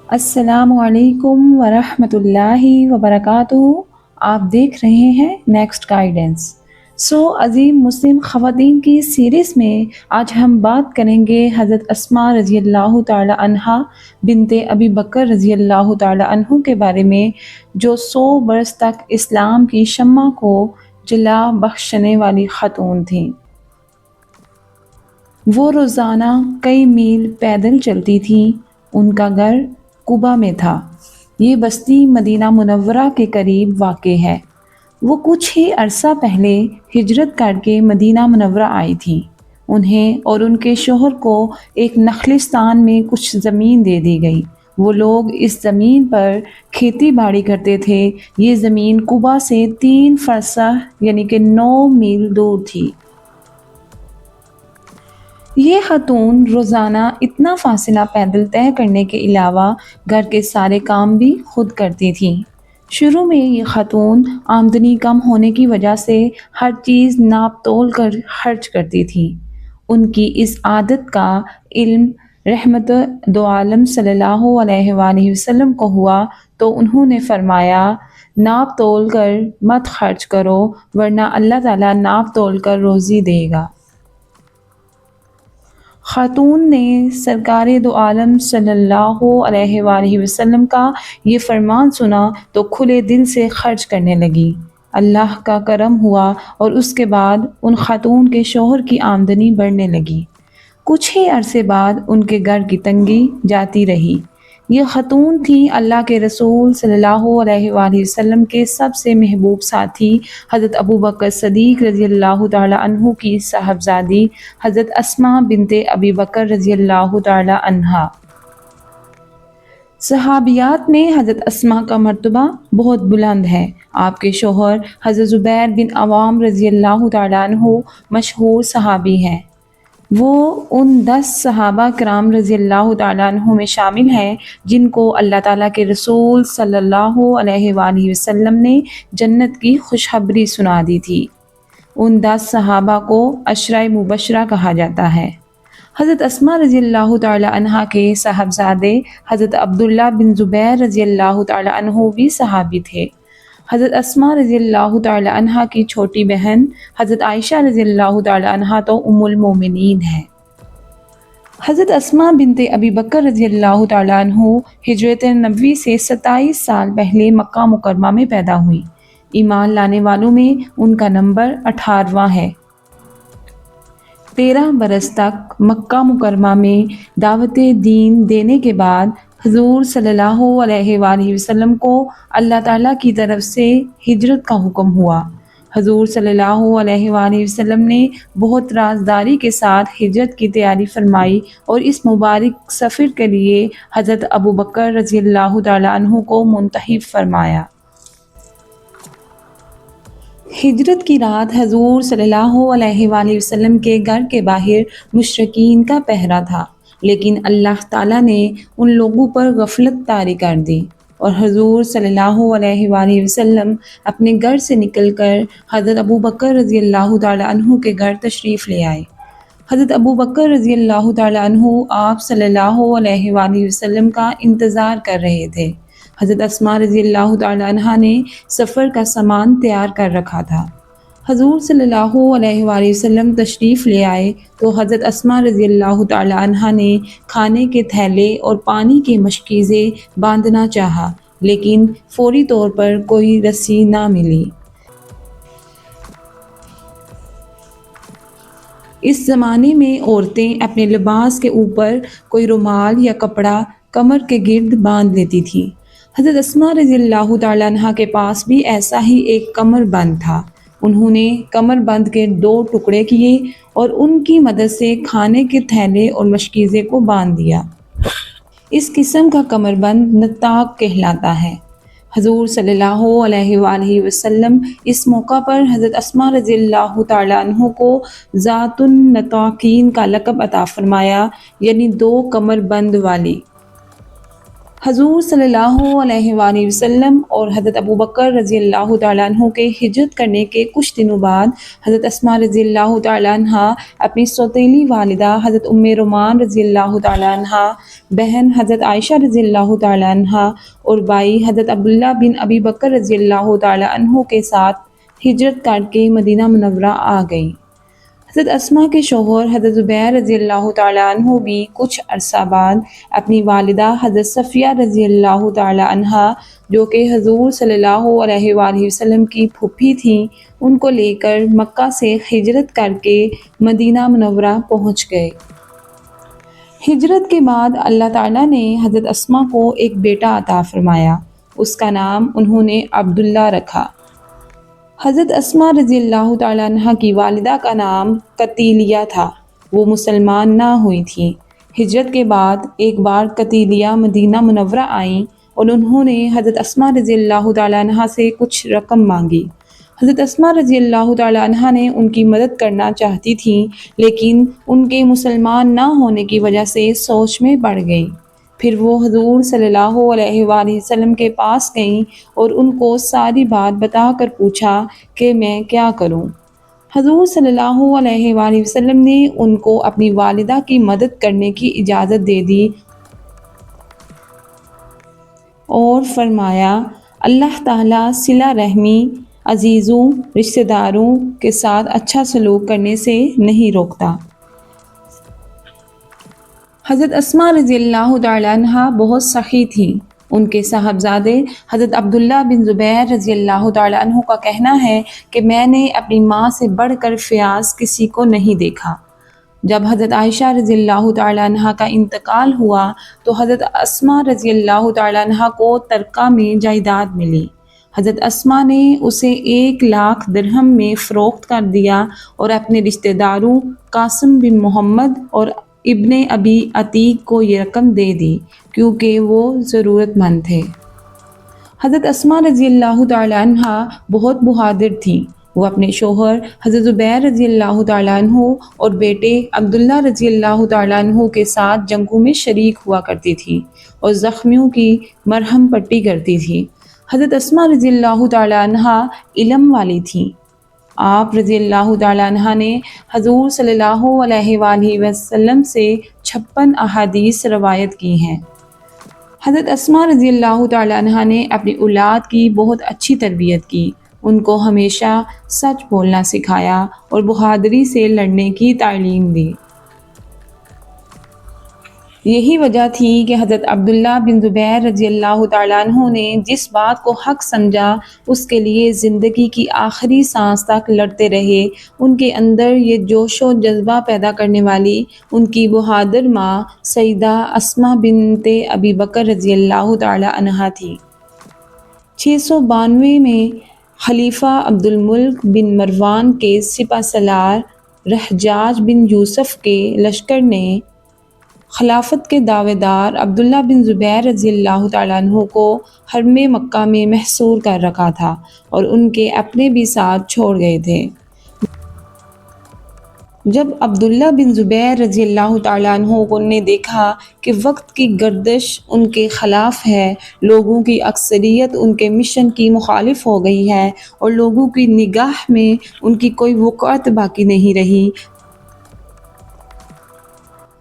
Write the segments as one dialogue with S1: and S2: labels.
S1: السلام علیکم ورحمۃ اللہ وبرکاتہ۔ آپ دیکھ رہے ہیں نیکسٹ گائیڈنس۔ عظیم مسلم خواتین کی سیریز میں آج ہم بات کریں گے حضرت اسماء رضی اللہ تعالی عنہا بنت ابی بکر رضی اللہ تعالی عنہ کے بارے میں، جو 100 برس تک اسلام کی شمع کو جلا بخشنے والی خاتون تھیں۔ وہ روزانہ کئی میل پیدل چلتی تھیں۔ ان کا گھر قبا میں تھا۔ یہ بستی مدینہ منورہ کے قریب واقع ہے۔ وہ کچھ ہی عرصہ پہلے ہجرت کر کے مدینہ منورہ آئی تھیں۔ انہیں اور ان کے شوہر کو ایک نخلستان میں کچھ زمین دے دی گئی۔ وہ لوگ اس زمین پر کھیتی باڑی کرتے تھے۔ یہ زمین قبا سے 3 فرسخ یعنی کہ 9 میل دور تھی۔ یہ خاتون روزانہ اتنا فاصلہ پیدل طے کرنے کے علاوہ گھر کے سارے کام بھی خود کرتی تھیں۔ شروع میں یہ خاتون آمدنی کم ہونے کی وجہ سے ہر چیز ناپ تول کر خرچ کرتی تھیں۔ ان کی اس عادت کا علم رحمت دو عالم صلی اللہ علیہ وآلہ وسلم کو ہوا تو انہوں نے فرمایا، ناپ تول کر مت خرچ کرو ورنہ اللہ تعالیٰ ناپ تول کر روزی دے گا۔ خاتون نے سرکار دو عالم صلی اللہ علیہ وآلہ وسلم کا یہ فرمان سنا تو کھلے دل سے خرچ کرنے لگی۔ اللہ کا کرم ہوا اور اس کے بعد ان خاتون کے شوہر کی آمدنی بڑھنے لگی۔ کچھ ہی عرصے بعد ان کے گھر کی تنگی جاتی رہی۔ یہ خاتون تھی اللہ کے رسول صلی اللہ علیہ وآلہ وسلم کے سب سے محبوب ساتھی حضرت ابوبکر صدیق رضی اللہ تعالی عنہ کی صاحبزادی حضرت اسماء بنت ابی بکر رضی اللہ تعالی عنہا۔ صحابیات میں حضرت اسماء کا مرتبہ بہت بلند ہے۔ آپ کے شوہر حضرت زبیر بن عوام رضی اللہ تعالی عنہ مشہور صحابی ہیں۔ وہ ان 10 صحابہ کرام رضی اللہ تعالیٰ عنہ میں شامل ہیں جن کو اللہ تعالیٰ کے رسول صلی اللہ علیہ وآلہ وسلم نے جنت کی خوشخبری سنا دی تھی۔ ان 10 صحابہ کو عشرہ مبشرہ کہا جاتا ہے۔ حضرت اسماء رضی اللہ تعالیٰ عنہ کے صاحبزادے حضرت عبداللہ بن زبیر رضی اللہ تعالیٰ عنہ بھی صحابی تھے۔ حضرت اسماء رضی اللہ تعالی عنہا کی چھوٹی بہن حضرت عائشہ رضی اللہ تعالی عنہا تو ام المومنین ہے۔ حضرت اسماء بنت ابی بکر رضی اللہ تعالی عنہ ہجرت نبوی سے 27 سال پہلے مکہ مکرمہ میں پیدا ہوئی۔ ایمان لانے والوں میں ان کا نمبر 18واں ہے۔ 13 برس تک مکہ مکرمہ میں دعوت دین دینے کے بعد حضور صلی اللہ علیہ وآلہ وسلم کو اللہ تعالیٰ کی طرف سے ہجرت کا حکم ہوا۔ حضور صلی اللہ علیہ وآلہ وسلم نے بہت رازداری کے ساتھ ہجرت کی تیاری فرمائی اور اس مبارک سفر کے لیے حضرت ابوبکر رضی اللہ تعالیٰ عنہ کو منتخب فرمایا۔ ہجرت کی رات حضور صلی اللہ علیہ وآلہ وسلم کے گھر کے باہر مشرکین کا پہرا تھا، لیکن اللہ تعالیٰ نے ان لوگوں پر غفلت طاری کر دی اور حضور صلی اللہ علیہ وآلہ وسلم اپنے گھر سے نکل کر حضرت ابوبکر رضی اللہ تعالیٰ عنہ کے گھر تشریف لے آئے۔ حضرت ابوبکر رضی اللہ تعالیٰ عنہ آپ صلی اللہ علیہ وآلہ وسلم کا انتظار کر رہے تھے۔ حضرت اسماء رضی اللہ تعالیٰ عنہا نے سفر کا سامان تیار کر رکھا تھا۔ حضور صلی اللہ علیہ وآلہ وسلم تشریف لے آئے تو حضرت اسماء رضی اللہ تعالیٰ عنہا نے کھانے کے تھیلے اور پانی کے مشکیزیں باندھنا چاہا، لیکن فوری طور پر کوئی رسی نہ ملی۔ اس زمانے میں عورتیں اپنے لباس کے اوپر کوئی رومال یا کپڑا کمر کے گرد باندھ لیتی تھیں۔ حضرت اسماء رضی اللہ تعالیٰ عنہا کے پاس بھی ایسا ہی ایک کمر بند تھا۔ انہوں نے کمر بند کے 2 ٹکڑے کیے اور ان کی مدد سے کھانے کے تھیلے اور مشکیزے کو باندھ دیا۔ اس قسم کا کمر بند نطاق کہلاتا ہے۔ حضور صلی اللہ علیہ وآلہ وسلم اس موقع پر حضرت اسماء رضی اللہ تعالیٰ عنہ کو ذات النطاقین کا لقب عطا فرمایا، یعنی 2 کمر بند والی۔ حضور صلی اللہ علیہ وآلہ وسلم اور حضرت ابو بکر رضی اللہ تعالیٰ عنہ کے ہجرت کرنے کے کچھ دنوں بعد حضرت اسماء رضی اللہ تعالیٰ عنہ اپنی سوتیلی والدہ حضرت ام رومان رضی اللہ تعالیٰ عنہ، بہن حضرت عائشہ رضی اللہ تعالیٰ عنہ اور بھائی حضرت عبداللہ بن ابی بکر رضی اللہ تعالیٰ عنہ کے ساتھ ہجرت کر کے مدینہ منورہ آ گئیں۔ حضرت اسماء کے شوہر حضرت زبیر رضی اللہ تعالیٰ عنہ بھی کچھ عرصہ بعد اپنی والدہ حضرت صفیہ رضی اللہ تعالیٰ عنہ جو کہ حضور صلی اللہ علیہ وآلہ وسلم کی پھوپھی تھیں، ان کو لے کر مکہ سے ہجرت کر کے مدینہ منورہ پہنچ گئے۔ ہجرت کے بعد اللہ تعالیٰ نے حضرت اسماء کو ایک بیٹا عطا فرمایا، اس کا نام انہوں نے عبداللہ رکھا۔ حضرت اسماء رضی اللہ تعالیٰ عنہ کی والدہ کا نام قتیلیہ تھا، وہ مسلمان نہ ہوئی تھیں۔ ہجرت کے بعد ایک بار قتیلیہ مدینہ منورہ آئیں اور انہوں نے حضرت اسماء رضی اللہ تعالیٰ عنہ سے کچھ رقم مانگی۔ حضرت اسماء رضی اللہ تعالیٰ عنہ نے ان کی مدد کرنا چاہتی تھیں، لیکن ان کے مسلمان نہ ہونے کی وجہ سے سوچ میں پڑ گئیں۔ پھر وہ حضور صلی اللہ علیہ وآلہ وسلم کے پاس گئیں اور ان کو ساری بات بتا کر پوچھا کہ میں کیا کروں۔ حضور صلی اللہ علیہ وآلہ وسلم نے ان کو اپنی والدہ کی مدد کرنے کی اجازت دے دی اور فرمایا، اللہ تعالیٰ صلہ رحمی، عزیزوں، رشتہ داروں کے ساتھ اچھا سلوک کرنے سے نہیں روکتا۔ حضرت اسماء رضی اللہ تعالیٰ عنہ بہت سخی تھیں۔ ان کے صاحبزادے حضرت عبداللہ بن زبیر رضی اللہ تعالیٰ عنہ کا کہنا ہے کہ میں نے اپنی ماں سے بڑھ کر فیاض کسی کو نہیں دیکھا۔ جب حضرت عائشہ رضی اللہ تعالیٰ عنہ کا انتقال ہوا تو حضرت اسماء رضی اللہ تعالیٰ عنہ کو ترکہ میں جائیداد ملی۔ حضرت اسماء نے اسے 1,00,000 درہم میں فروخت کر دیا اور اپنے رشتہ داروں قاسم بن محمد اور ابن ابی عتیق کو یہ رقم دے دی کیونکہ وہ ضرورت مند تھے۔ حضرت اسماء رضی اللہ تعالیٰ عنہ بہت بہادر تھیں۔ وہ اپنے شوہر حضرت زبیر رضی اللہ تعالیٰ عنہ اور بیٹے عبداللہ رضی اللہ تعالیٰ عنہ کے ساتھ جنگوں میں شریک ہوا کرتی تھیں اور زخمیوں کی مرہم پٹی کرتی تھیں۔ حضرت اسماء رضی اللہ تعالیٰ عنہ علم والی تھیں۔ آپ رضی اللہ تعالیٰ عنہ نے حضور صلی اللہ علیہ وآلہ وسلم سے 56 احادیث روایت کی ہیں۔ حضرت اسماء رضی اللہ تعالیٰ عنہ نے اپنی اولاد کی بہت اچھی تربیت کی، ان کو ہمیشہ سچ بولنا سکھایا اور بہادری سے لڑنے کی تعلیم دی۔ یہی وجہ تھی کہ حضرت عبداللہ بن زبیر رضی اللہ تعالیٰ عنہ نے جس بات کو حق سمجھا اس کے لیے زندگی کی آخری سانس تک لڑتے رہے۔ ان کے اندر یہ جوش و جذبہ پیدا کرنے والی ان کی بہادر ماں سیدہ اسماء بنت ابی بکر رضی اللہ تعالیٰ عنہ تھی۔ 692 میں خلیفہ عبد الملک بن مروان کے سپہ سالار رحجاج بن یوسف کے لشکر نے خلافت کے دعوے دار عبداللہ بن زبیر رضی اللہ تعالیٰ عنہ کو حرم مکہ میں محصور کر رکھا تھا اور ان کے اپنے بھی ساتھ چھوڑ گئے تھے۔ جب عبداللہ بن زبیر رضی اللہ تعالیٰ عنہ کو نے دیکھا کہ وقت کی گردش ان کے خلاف ہے، لوگوں کی اکثریت ان کے مشن کی مخالف ہو گئی ہے اور لوگوں کی نگاہ میں ان کی کوئی وقعت باقی نہیں رہی،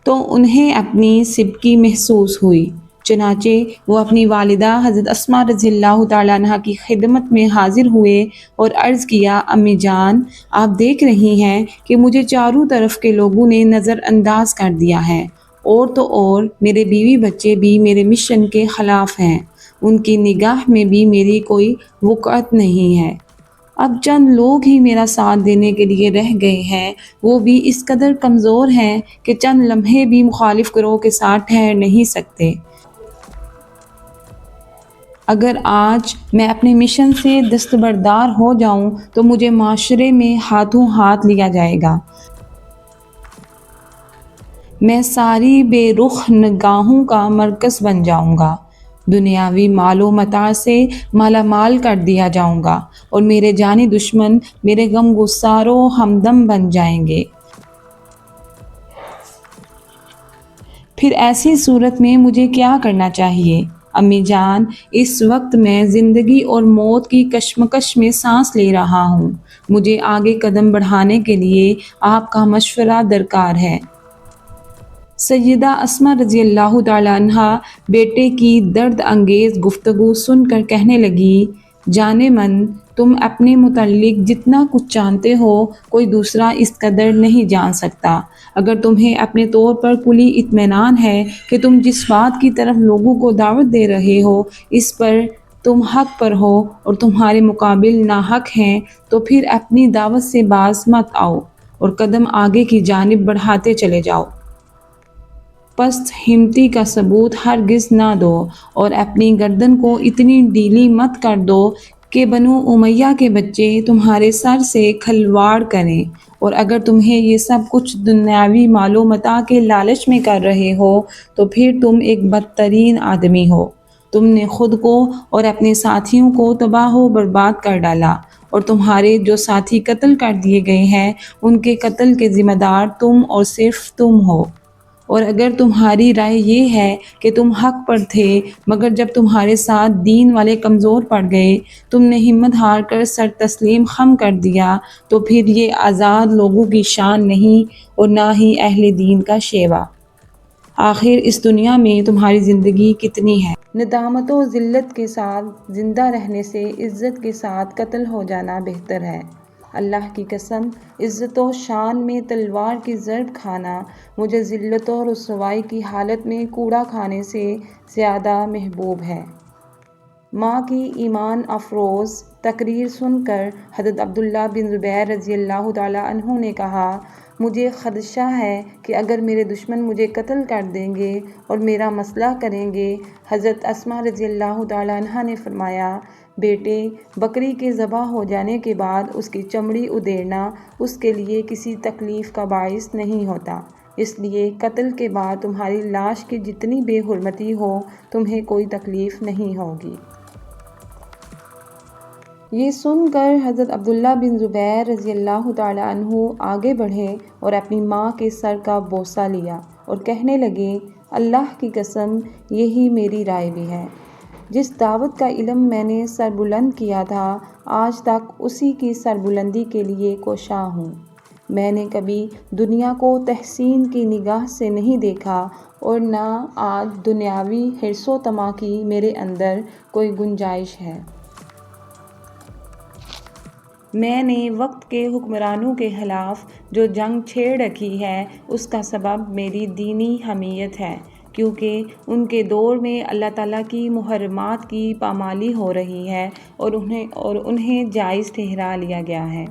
S1: تو انہیں اپنی سبکی محسوس ہوئی۔ چنانچہ وہ اپنی والدہ حضرت اسماء رضی اللہ تعالیٰ عنہ کی خدمت میں حاضر ہوئے اور عرض کیا، امی جان، آپ دیکھ رہی ہیں کہ مجھے چاروں طرف کے لوگوں نے نظر انداز کر دیا ہے، اور تو اور میرے بیوی بچے بھی میرے مشن کے خلاف ہیں، ان کی نگاہ میں بھی میری کوئی وقعت نہیں ہے۔ اب چند لوگ ہی میرا ساتھ دینے کے لیے رہ گئے ہیں، وہ بھی اس قدر کمزور ہیں کہ چند لمحے بھی مخالف گروہ کے ساتھ ٹھہر نہیں سکتے۔ اگر آج میں اپنے مشن سے دستبردار ہو جاؤں تو مجھے معاشرے میں ہاتھوں ہاتھ لیا جائے گا، میں ساری بے رخ نگاہوں کا مرکز بن جاؤں گا، دنیاوی مال و متاع سے مالا مال کر دیا جاؤں گا اور میرے جانی دشمن میرے غم گسار و ہمدم بن جائیں گے۔ پھر ایسی صورت میں مجھے کیا کرنا چاہیے؟ امی جان، اس وقت میں زندگی اور موت کی کشمکش میں سانس لے رہا ہوں۔ مجھے آگے قدم بڑھانے کے لیے آپ کا مشورہ درکار ہے۔ سیدہ اسماء رضی اللہ تعالیٰ عنہا بیٹے کی درد انگیز گفتگو سن کر کہنے لگی، جانے من، تم اپنے متعلق جتنا کچھ جانتے ہو کوئی دوسرا اس قدر نہیں جان سکتا۔ اگر تمہیں اپنے طور پر کلی اطمینان ہے کہ تم جس بات کی طرف لوگوں کو دعوت دے رہے ہو اس پر تم حق پر ہو اور تمہارے مقابل ناحق ہیں، تو پھر اپنی دعوت سے باز مت آؤ اور قدم آگے کی جانب بڑھاتے چلے جاؤ۔ پست ہمتی کا ثبوت ہرگز نہ دو اور اپنی گردن کو اتنی ڈھیلی مت کر دو کہ بنو امیہ کے بچے تمہارے سر سے کھلواڑ کریں، اور اگر تمہیں یہ سب کچھ دنیاوی مال و متاع کے لالچ میں کر رہے ہو تو پھر تم ایک بدترین آدمی ہو۔ تم نے خود کو اور اپنے ساتھیوں کو تباہ و برباد کر ڈالا، اور تمہارے جو ساتھی قتل کر دیے گئے ہیں ان کے قتل کے ذمہ دار تم اور صرف تم ہو۔ اور اگر تمہاری رائے یہ ہے کہ تم حق پر تھے مگر جب تمہارے ساتھ دین والے کمزور پڑ گئے تم نے ہمت ہار کر سر تسلیم خم کر دیا، تو پھر یہ آزاد لوگوں کی شان نہیں اور نہ ہی اہل دین کا شیوا۔ آخر اس دنیا میں تمہاری زندگی کتنی ہے؟ ندامت و ذلت کے ساتھ زندہ رہنے سے عزت کے ساتھ قتل ہو جانا بہتر ہے۔ اللہ کی قسم، عزت و شان میں تلوار کی ضرب کھانا مجھے ذلت و رسوائی کی حالت میں کوڑا کھانے سے زیادہ محبوب ہے۔ ماں کی ایمان افروز تقریر سن کر حضرت عبداللہ بن زبیر رضی اللہ تعالیٰ عنہ نے کہا، مجھے خدشہ ہے کہ اگر میرے دشمن مجھے قتل کر دیں گے اور میرا مسئلہ کریں گے۔ حضرت اسماء رضی اللہ تعالیٰ عنہا نے فرمایا، بیٹے، بکری کے ذبح ہو جانے کے بعد اس کی چمڑی ادھیڑنا اس کے لیے کسی تکلیف کا باعث نہیں ہوتا، اس لیے قتل کے بعد تمہاری لاش کی جتنی بے حرمتی ہو تمہیں کوئی تکلیف نہیں ہوگی۔ یہ سن کر حضرت عبداللہ بن زبیر رضی اللہ تعالیٰ عنہ آگے بڑھے اور اپنی ماں کے سر کا بوسہ لیا اور کہنے لگے، اللہ کی قسم، یہی میری رائے بھی ہے۔ جس دعوت کا علم میں نے سر بلند کیا تھا آج تک اسی کی سربلندی کے لیے کوشاں ہوں۔ میں نے کبھی دنیا کو تحسین کی نگاہ سے نہیں دیکھا اور نہ آج دنیاوی حرص و طمع کی میرے اندر کوئی گنجائش ہے۔ میں نے وقت کے حکمرانوں کے خلاف جو جنگ چھیڑ رکھی ہے اس کا سبب میری دینی حمیت ہے، کیونکہ ان کے دور میں اللہ تعالیٰ کی محرمات کی پامالی ہو رہی ہے اور انہیں جائز ٹھہرا لیا گیا ہے۔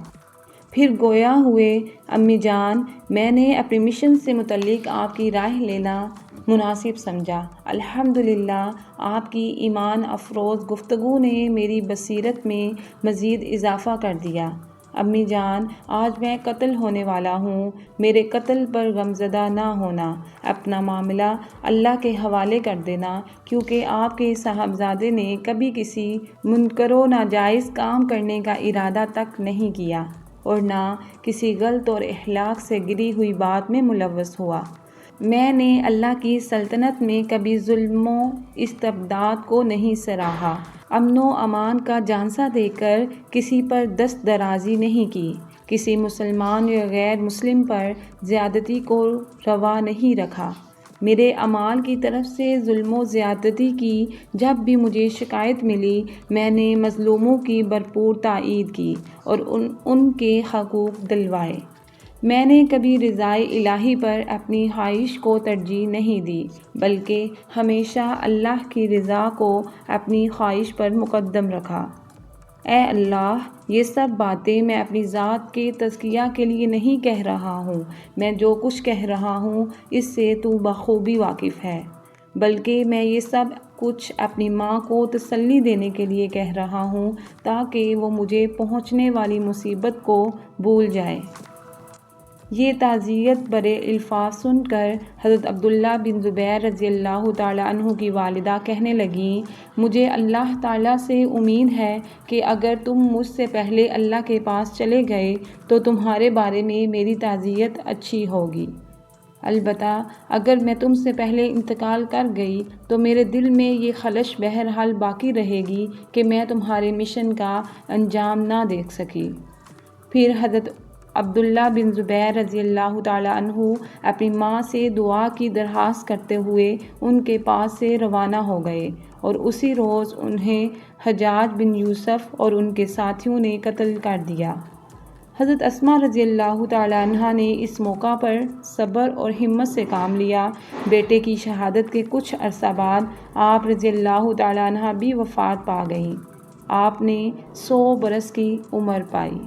S1: پھر گویا ہوئے امی جان، میں نے اپنے مشن سے متعلق آپ کی رائے لینا مناسب سمجھا۔ الحمدللہ آپ کی ایمان افروز گفتگو نے میری بصیرت میں مزید اضافہ کر دیا۔ امی جان، آج میں قتل ہونے والا ہوں، میرے قتل پر غمزدہ نہ ہونا، اپنا معاملہ اللہ کے حوالے کر دینا، کیونکہ آپ کے صاحبزادے نے کبھی کسی منکر و ناجائز کام کرنے کا ارادہ تک نہیں کیا اور نہ کسی غلط اور اخلاق سے گری ہوئی بات میں ملوث ہوا۔ میں نے اللہ کی سلطنت میں کبھی ظلم و استبداد کو نہیں سراہا، امن و امان کا جھانسا دے کر کسی پر دست درازی نہیں کی، کسی مسلمان یا غیر مسلم پر زیادتی کو روا نہیں رکھا۔ میرے اعمال کی طرف سے ظلم و زیادتی کی جب بھی مجھے شکایت ملی، میں نے مظلوموں کی بھرپور تائید کی اور ان کے حقوق دلوائے۔ میں نے کبھی رضائے الہی پر اپنی خواہش کو ترجیح نہیں دی، بلکہ ہمیشہ اللہ کی رضا کو اپنی خواہش پر مقدم رکھا۔ اے اللہ، یہ سب باتیں میں اپنی ذات کے تزکیہ کے لیے نہیں کہہ رہا ہوں، میں جو کچھ کہہ رہا ہوں اس سے تو بخوبی واقف ہے، بلکہ میں یہ سب کچھ اپنی ماں کو تسلی دینے کے لیے کہہ رہا ہوں تاکہ وہ مجھے پہنچنے والی مصیبت کو بھول جائے۔ یہ تعزیت بھرے الفاظ سن کر حضرت عبداللہ بن زبیر رضی اللہ تعالیٰ عنہ کی والدہ کہنے لگیں، مجھے اللہ تعالیٰ سے امید ہے کہ اگر تم مجھ سے پہلے اللہ کے پاس چلے گئے تو تمہارے بارے میں میری تعزیت اچھی ہوگی۔ البتہ اگر میں تم سے پہلے انتقال کر گئی تو میرے دل میں یہ خلش بہرحال باقی رہے گی کہ میں تمہارے مشن کا انجام نہ دیکھ سکی۔ پھر حضرت عبداللہ بن زبیر رضی اللہ تعالیٰ عنہ اپنی ماں سے دعا کی درخواست کرتے ہوئے ان کے پاس سے روانہ ہو گئے، اور اسی روز انہیں حجاج بن یوسف اور ان کے ساتھیوں نے قتل کر دیا۔ حضرت اسماء رضی اللہ تعالیٰ عنہا نے اس موقع پر صبر اور ہمت سے کام لیا۔ بیٹے کی شہادت کے کچھ عرصہ بعد آپ رضی اللہ تعالیٰ عنہ بھی وفات پا گئیں۔ آپ نے 100 برس کی عمر پائی۔